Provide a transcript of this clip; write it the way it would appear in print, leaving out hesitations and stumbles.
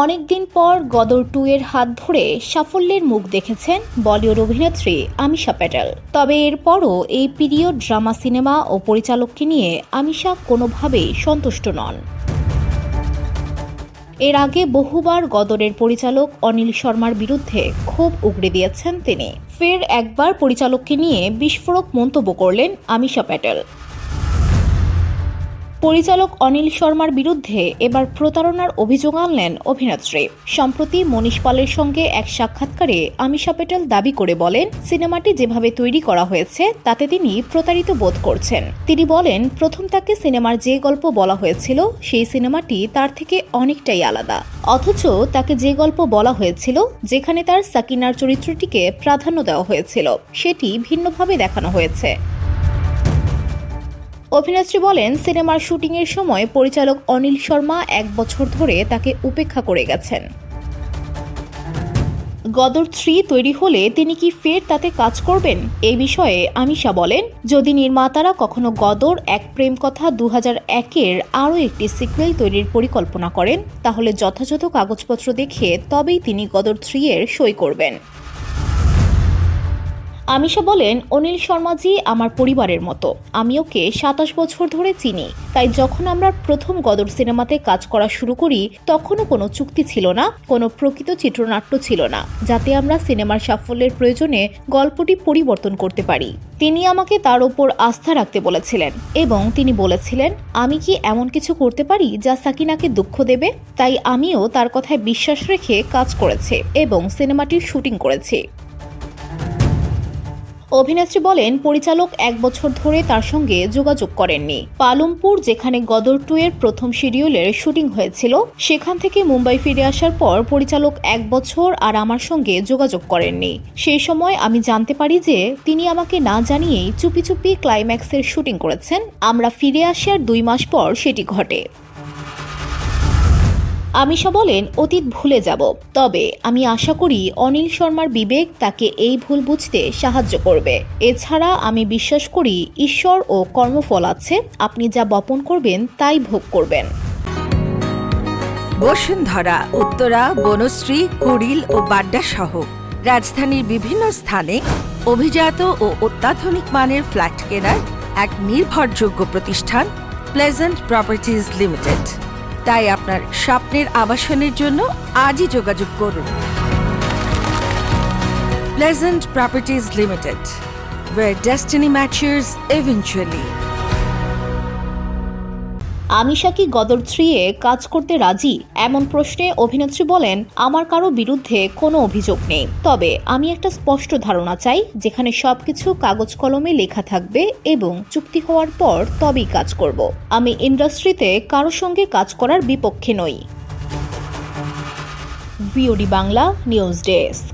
অনেকদিন পর গদর 2 এর হাত ধরে সাফল্যের মুখ দেখেছেন বলিউড অভিনেত্রী আমিশা প্যাটেল। তবে এরপরও এই পিরিয়ড ড্রামা সিনেমা ও পরিচালককে নিয়ে আমিশা কোনোভাবেই সন্তুষ্ট নন। এর আগে বহুবার গদরের পরিচালক অনিল শর্মার বিরুদ্ধে ক্ষোভ উগড়ে দিয়েছেন তিনি। ফের একবার পরিচালককে নিয়ে বিস্ফোরক মন্তব্য করলেন আমিশা প্যাটেল। পরিচালক অনিল শর্মার বিরুদ্ধে এবার প্রতারণার অভিযোগ আনলেন অভিনেত্রী। সম্প্রতি মনীষ পালের সঙ্গে এক সাক্ষাৎকারে আমিশা প্যাটেল দাবি করে বলেন, সিনেমাটি যেভাবে তৈরি করা হয়েছে তাতে তিনি প্রতারিত বোধ করছেন। তিনি বলেন, প্রথম তাকে সিনেমার যে গল্প বলা হয়েছিল সেই সিনেমাটি তার থেকে অনেকটাই আলাদা। অথচ তাকে যে গল্প বলা হয়েছিল, যেখানে তার সাকিনার চরিত্রটিকে প্রাধান্য দেওয়া হয়েছিল, সেটি ভিন্নভাবে দেখানো হয়েছে। অভিনেত্রী বলেন, সিনেমার শুটিংয়ের সময় পরিচালক অনিল শর্মা 1 বছর ধরে তাকে উপেক্ষা করে গেছেন। গদর 3 তৈরি হলে তিনি কি ফের তাতে কাজ করবেন? এই বিষয়ে আমিশা বলেন, যদি নির্মাতারা কখনো গদর এক প্রেম কথা 2001-এর আরও একটি সিকুয়েল তৈরির পরিকল্পনা করেন, তাহলে যথাযথ কাগজপত্র দেখে তবেই তিনি গদর 3 এর সই করবেন। আমিশা বলেন, অনিল শর্মাজি আমার পরিবারের মতো। আমি ওকে 27 বছর ধরে চিনি। তাই যখন আমরা প্রথম গদর সিনেমাতে কাজ করা শুরু করি, তখনও কোনো চুক্তি ছিল না, কোনো প্রকৃত চিত্রনাট্য ছিল না, যাতে আমরা সিনেমার সাফল্যের প্রয়োজনে গল্পটি পরিবর্তন করতে পারি। তিনি আমাকে তার ওপর আস্থা রাখতে বলেছিলেন এবং তিনি বলেছিলেন, আমি কি এমন কিছু করতে পারি যা সাকিনাকে দুঃখ দেবে? তাই আমিও তার কথায় বিশ্বাস রেখে কাজ করেছি এবং সিনেমাটির শুটিং করেছি। অভিনেত্রী বলেন, পরিচালক 1 বছর ধরে তার সঙ্গে যোগাযোগ করেননি। পালমপুর, যেখানে গদর 2 এর প্রথম শিডিউলের শুটিং হয়েছিল, সেখান থেকে মুম্বাই ফিরে আসার পর পরিচালক 1 বছর আর আমার সঙ্গে যোগাযোগ করেননি। সেই সময় আমি জানতে পারি যে তিনি আমাকে না জানিয়েই চুপি চুপি ক্লাইম্যাক্সের শুটিং করেছেন। আমরা ফিরে আসার 2 মাস পর সেটি ঘটে। আমিশা বলেন, অতীত ভুলে যাব, তবে আমি আশা করি অনিল শর্মার বিবেক তাকে এই ভুল বুঝতে সাহায্য করবে। এছাড়া আমি বিশ্বাস করি ঈশ্বর ও কর্মফল আছে, আপনি যা বপন করবেন তাই ভোগ করবেন। বসুন্ধরা, উত্তরা, বনশ্রী, কুড়িল ও বাড্ডা সহ রাজধানীর বিভিন্ন স্থানে অভিজাত ও অত্যাধুনিক মানের ফ্ল্যাট কেনার এক নির্ভরযোগ্য প্রতিষ্ঠান প্লেজেন্ট প্রপার্টিজ লিমিটেড। তাই আপনার স্বপ্নের আবাসনের জন্য আজই যোগাযোগ করুন। Pleasant properties limited, where destiny matches eventually. Amisha কি গদর 3-এ কাজ করতে রাজি? এমন প্রশ্নে অভিনেত্রী বলেন, আমার কারো বিরুদ্ধে কোনো অভিযোগ নেই, তবে আমি একটা স্পষ্ট ধারণা চাই, যেখানে সবকিছু কাগজ কলমে লেখা থাকবে এবং চুক্তি হওয়ার পর তবেই কাজ করব। আমি ইন্ডাস্ট্রিতে কারো সঙ্গে কাজ করার বিপক্ষে নই। VOD Bangla news desk.